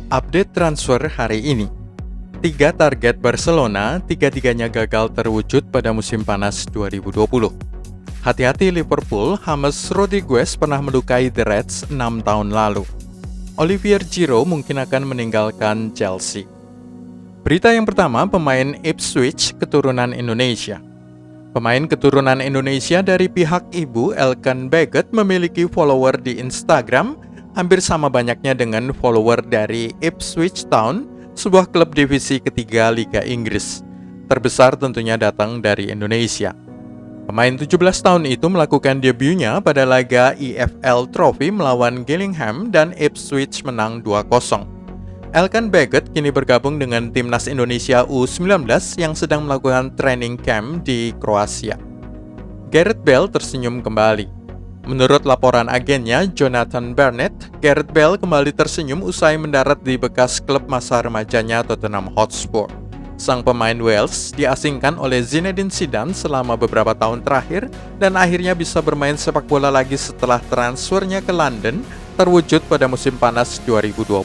Update transfer hari ini. 3 target Barcelona, tiga-tiganya gagal terwujud pada musim panas 2020. Hati-hati Liverpool, James Rodriguez pernah melukai The Reds 6 tahun lalu. Olivier Giroud mungkin akan meninggalkan Chelsea. Berita yang pertama, pemain Ipswich keturunan Indonesia. Pemain keturunan Indonesia dari pihak ibu Elkan Baggett memiliki follower di Instagram hampir sama banyaknya dengan follower dari Ipswich Town, sebuah klub divisi ketiga Liga Inggris. Terbesar tentunya datang dari Indonesia. Pemain 17 tahun itu melakukan debutnya pada laga EFL Trophy melawan Gillingham dan Ipswich menang 2-0. Elkan Baggett kini bergabung dengan timnas Indonesia U19 yang sedang melakukan training camp di Kroasia. Gareth Bale tersenyum kembali. Menurut laporan agennya, Jonathan Barnett, Gareth Bale kembali tersenyum usai mendarat di bekas klub masa remajanya Tottenham Hotspur. Sang pemain Wales diasingkan oleh Zinedine Zidane selama beberapa tahun terakhir dan akhirnya bisa bermain sepak bola lagi setelah transfernya ke London terwujud pada musim panas 2020.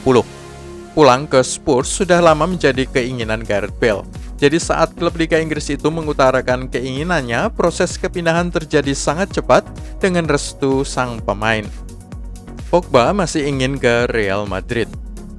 Pulang ke Spurs sudah lama menjadi keinginan Gareth Bale. Jadi saat klub Liga Inggris itu mengutarakan keinginannya, proses kepindahan terjadi sangat cepat dengan restu sang pemain. Pogba masih ingin ke Real Madrid.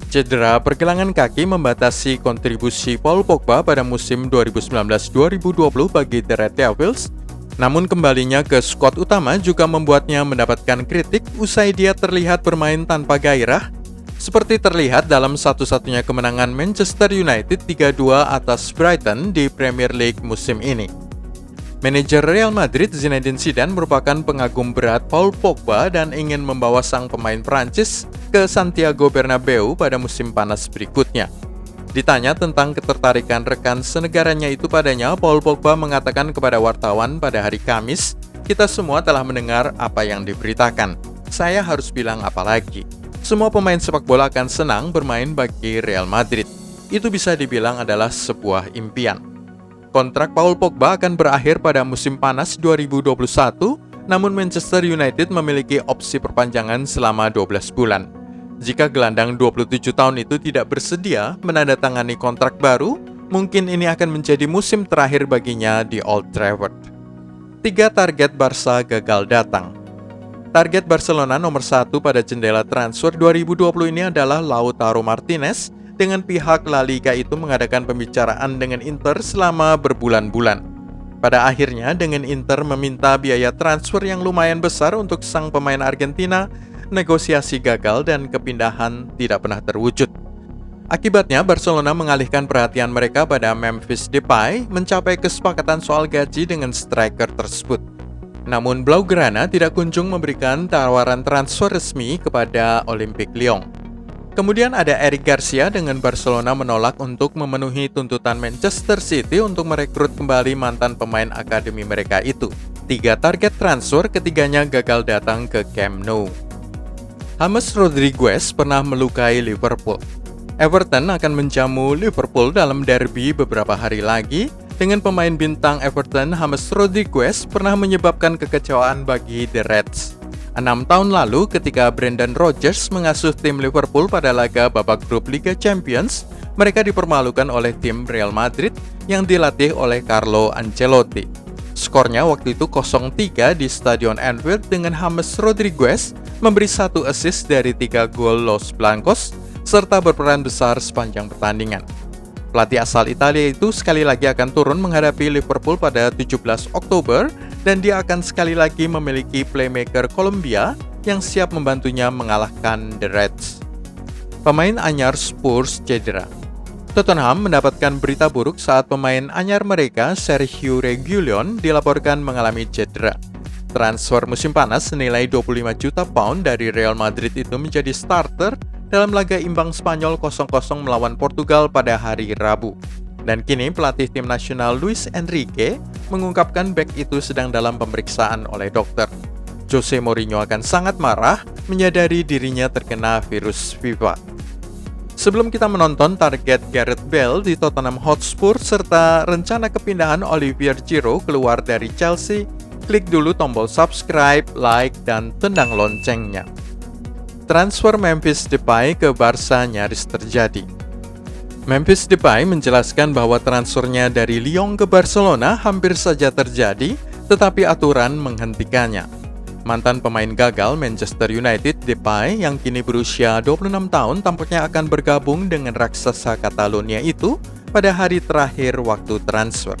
Cedera pergelangan kaki membatasi kontribusi Paul Pogba pada musim 2019-2020 bagi The Red Devils. Namun kembalinya ke skuad utama juga membuatnya mendapatkan kritik usai dia terlihat bermain tanpa gairah, seperti terlihat dalam satu-satunya kemenangan Manchester United 3-2 atas Brighton di Premier League musim ini. Manajer Real Madrid Zinedine Zidane merupakan pengagum berat Paul Pogba dan ingin membawa sang pemain Prancis ke Santiago Bernabeu pada musim panas berikutnya. Ditanya tentang ketertarikan rekan senegaranya itu padanya, Paul Pogba mengatakan kepada wartawan pada hari Kamis, "Kita semua telah mendengar apa yang diberitakan. Saya harus bilang apa lagi? Semua pemain sepak bola akan senang bermain bagi Real Madrid. Itu bisa dibilang adalah sebuah impian." Kontrak Paul Pogba akan berakhir pada musim panas 2021, namun Manchester United memiliki opsi perpanjangan selama 12 bulan. Jika gelandang 27 tahun itu tidak bersedia menandatangani kontrak baru, mungkin ini akan menjadi musim terakhir baginya di Old Trafford. 3 target Barca gagal datang. Target Barcelona nomor 1 pada jendela transfer 2020 ini adalah Lautaro Martinez. Dengan pihak La Liga itu mengadakan pembicaraan dengan Inter selama berbulan-bulan. Pada akhirnya dengan Inter meminta biaya transfer yang lumayan besar untuk sang pemain Argentina, negosiasi gagal dan kepindahan tidak pernah terwujud. Akibatnya Barcelona mengalihkan perhatian mereka pada Memphis Depay, mencapai kesepakatan soal gaji dengan striker tersebut. Namun Blaugrana tidak kunjung memberikan tawaran transfer resmi kepada Olympique Lyon. Kemudian ada Eric Garcia dengan Barcelona menolak untuk memenuhi tuntutan Manchester City untuk merekrut kembali mantan pemain akademi mereka itu. 3 target transfer, ketiganya gagal datang ke Camp Nou. James Rodriguez pernah melukai Liverpool. Everton akan menjamu Liverpool dalam derby beberapa hari lagi. Dengan pemain bintang Everton, James Rodriguez pernah menyebabkan kekecewaan bagi The Reds. 6 tahun lalu ketika Brendan Rodgers mengasuh tim Liverpool pada laga babak grup Liga Champions, mereka dipermalukan oleh tim Real Madrid yang dilatih oleh Carlo Ancelotti. Skornya waktu itu 0-3 di Stadion Anfield dengan James Rodriguez memberi 1 assist dari 3 gol Los Blancos serta berperan besar sepanjang pertandingan. Pelatih asal Italia itu sekali lagi akan turun menghadapi Liverpool pada 17 Oktober dan dia akan sekali lagi memiliki playmaker Kolombia yang siap membantunya mengalahkan The Reds. Pemain anyar Spurs cedera. Tottenham mendapatkan berita buruk saat pemain anyar mereka Sergio Reguilon dilaporkan mengalami cedera. Transfer musim panas senilai 25 juta pound dari Real Madrid itu menjadi starter dalam laga imbang Spanyol 0-0 melawan Portugal pada hari Rabu. Dan kini pelatih tim nasional Luis Enrique mengungkapkan bek itu sedang dalam pemeriksaan oleh dokter. Jose Mourinho akan sangat marah menyadari dirinya terkena virus FIFA. Sebelum kita menonton target Gareth Bale di Tottenham Hotspur serta rencana kepindahan Olivier Giroud keluar dari Chelsea, klik dulu tombol subscribe, like, dan tendang loncengnya. transfer Memphis Depay ke Barca nyaris terjadi. Memphis Depay menjelaskan bahwa transfernya dari Lyon ke Barcelona hampir saja terjadi, tetapi aturan menghentikannya. Mantan pemain gagal Manchester United, Depay, yang kini berusia 26 tahun, tampaknya akan bergabung dengan raksasa Catalonia itu pada hari terakhir waktu transfer.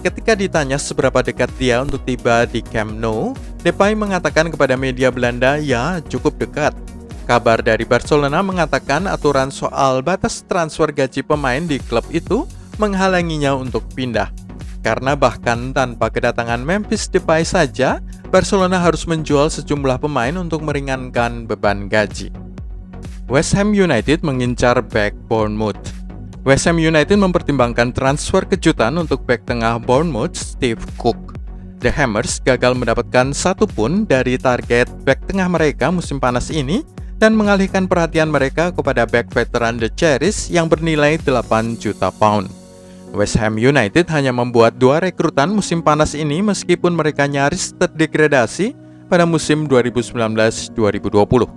Ketika ditanya seberapa dekat dia untuk tiba di Camp Nou, Depay mengatakan kepada media Belanda, "Ya, cukup dekat." Kabar dari Barcelona mengatakan aturan soal batas transfer gaji pemain di klub itu menghalanginya untuk pindah. Karena bahkan tanpa kedatangan Memphis Depay saja, Barcelona harus menjual sejumlah pemain untuk meringankan beban gaji. West Ham United mengincar bek Bournemouth. West Ham United mempertimbangkan transfer kejutan untuk bek tengah Bournemouth, Steve Cook. The Hammers gagal mendapatkan satu pun dari target bek tengah mereka musim panas ini dan mengalihkan perhatian mereka kepada bek veteran The Cherries yang bernilai 8 juta pound. West Ham United hanya membuat 2 rekrutan musim panas ini meskipun mereka nyaris terdegradasi pada musim 2019-2020.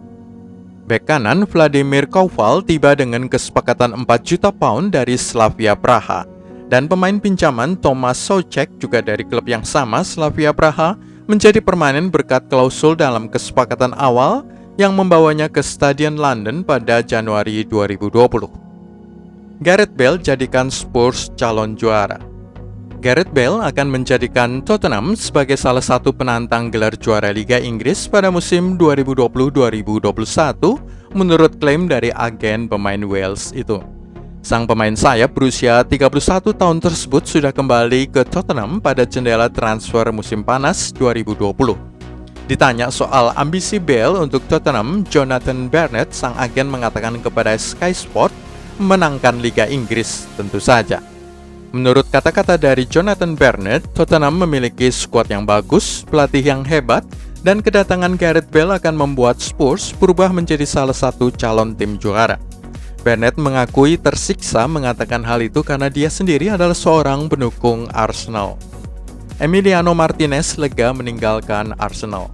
Bek kanan Vladimir Koval tiba dengan kesepakatan 4 juta pound dari Slavia Praha, dan pemain pinjaman Tomáš Souček juga dari klub yang sama, Slavia Praha, menjadi permanen berkat klausul dalam kesepakatan awal yang membawanya ke Stadion London pada Januari 2020. Gareth Bale jadikan Spurs calon juara. Gareth Bale akan menjadikan Tottenham sebagai salah satu penantang gelar juara Liga Inggris pada musim 2020-2021 menurut klaim dari agen pemain Wales itu. Sang pemain sayap berusia 31 tahun tersebut sudah kembali ke Tottenham pada jendela transfer musim panas 2020. Ditanya soal ambisi Bale untuk Tottenham, Jonathan Barnett, sang agen, mengatakan kepada Sky Sport, menangkan Liga Inggris tentu saja. Menurut kata-kata dari Jonathan Barnett, Tottenham memiliki skuad yang bagus, pelatih yang hebat, dan kedatangan Gareth Bale akan membuat Spurs berubah menjadi salah satu calon tim juara. Barnett mengakui tersiksa mengatakan hal itu karena dia sendiri adalah seorang pendukung Arsenal. Emiliano Martinez lega meninggalkan Arsenal.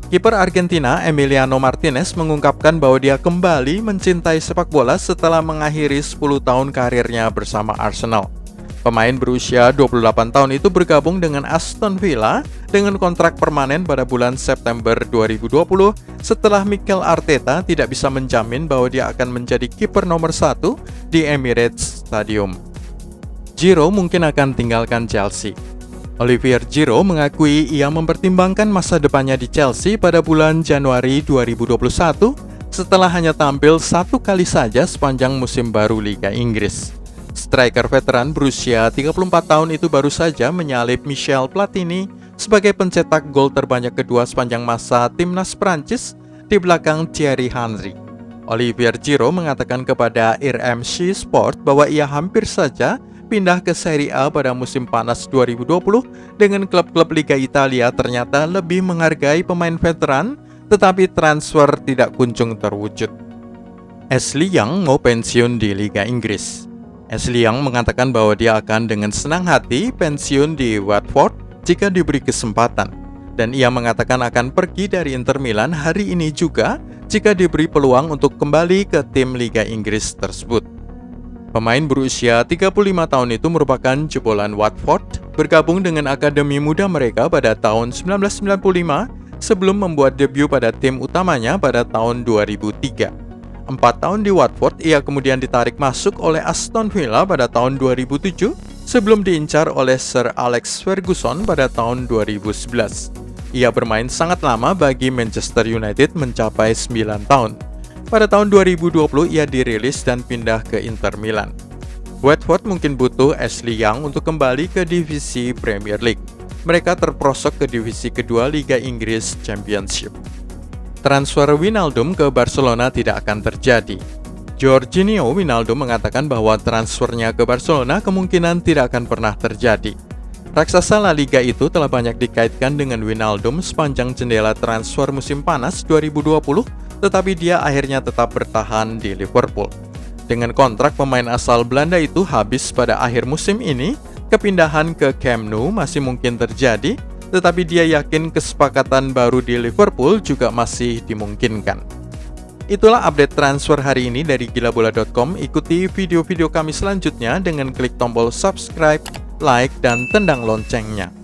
Kiper Argentina Emiliano Martinez mengungkapkan bahwa dia kembali mencintai sepak bola setelah mengakhiri 10 tahun karirnya bersama Arsenal. Pemain berusia 28 tahun itu bergabung dengan Aston Villa dengan kontrak permanen pada bulan September 2020 setelah Mikel Arteta tidak bisa menjamin bahwa dia akan menjadi kiper nomor 1 di Emirates Stadium. Giroud mungkin akan tinggalkan Chelsea. Olivier Giroud mengakui ia mempertimbangkan masa depannya di Chelsea pada bulan Januari 2021 setelah hanya tampil 1 kali saja sepanjang musim baru Liga Inggris. Striker veteran berusia 34 tahun itu baru saja menyalip Michel Platini sebagai pencetak gol terbanyak kedua sepanjang masa timnas Prancis di belakang Thierry Henry. Olivier Giroud mengatakan kepada RMC Sport bahwa ia hampir saja pindah ke Serie A pada musim panas 2020 dengan klub-klub Liga Italia ternyata lebih menghargai pemain veteran, tetapi transfer tidak kunjung terwujud. Ashley Young mau pensiun di Liga Inggris. Ashley Young mengatakan bahwa dia akan dengan senang hati pensiun di Watford jika diberi kesempatan, dan ia mengatakan akan pergi dari Inter Milan hari ini juga jika diberi peluang untuk kembali ke tim Liga Inggris tersebut. Pemain berusia 35 tahun itu merupakan jebolan Watford, bergabung dengan akademi muda mereka pada tahun 1995 sebelum membuat debut pada tim utamanya pada tahun 2003. 4 tahun di Watford, ia kemudian ditarik masuk oleh Aston Villa pada tahun 2007 sebelum diincar oleh Sir Alex Ferguson pada tahun 2011. Ia bermain sangat lama bagi Manchester United mencapai 9 tahun. Pada tahun 2020 ia dirilis dan pindah ke Inter Milan. Watford mungkin butuh Ashley Young untuk kembali ke divisi Premier League. Mereka terperosok ke divisi kedua Liga Inggris Championship. Transfer Wijnaldum ke Barcelona tidak akan terjadi. Georginio Wijnaldum mengatakan bahwa transfernya ke Barcelona kemungkinan tidak akan pernah terjadi. Raksasa La Liga itu telah banyak dikaitkan dengan Wijnaldum sepanjang jendela transfer musim panas 2020, tetapi dia akhirnya tetap bertahan di Liverpool. Dengan kontrak pemain asal Belanda itu habis pada akhir musim ini, kepindahan ke Camp Nou masih mungkin terjadi, tetapi dia yakin kesepakatan baru di Liverpool juga masih dimungkinkan. Itulah update transfer hari ini dari gilabola.com. Ikuti video-video kami selanjutnya dengan klik tombol subscribe, like, dan tendang loncengnya.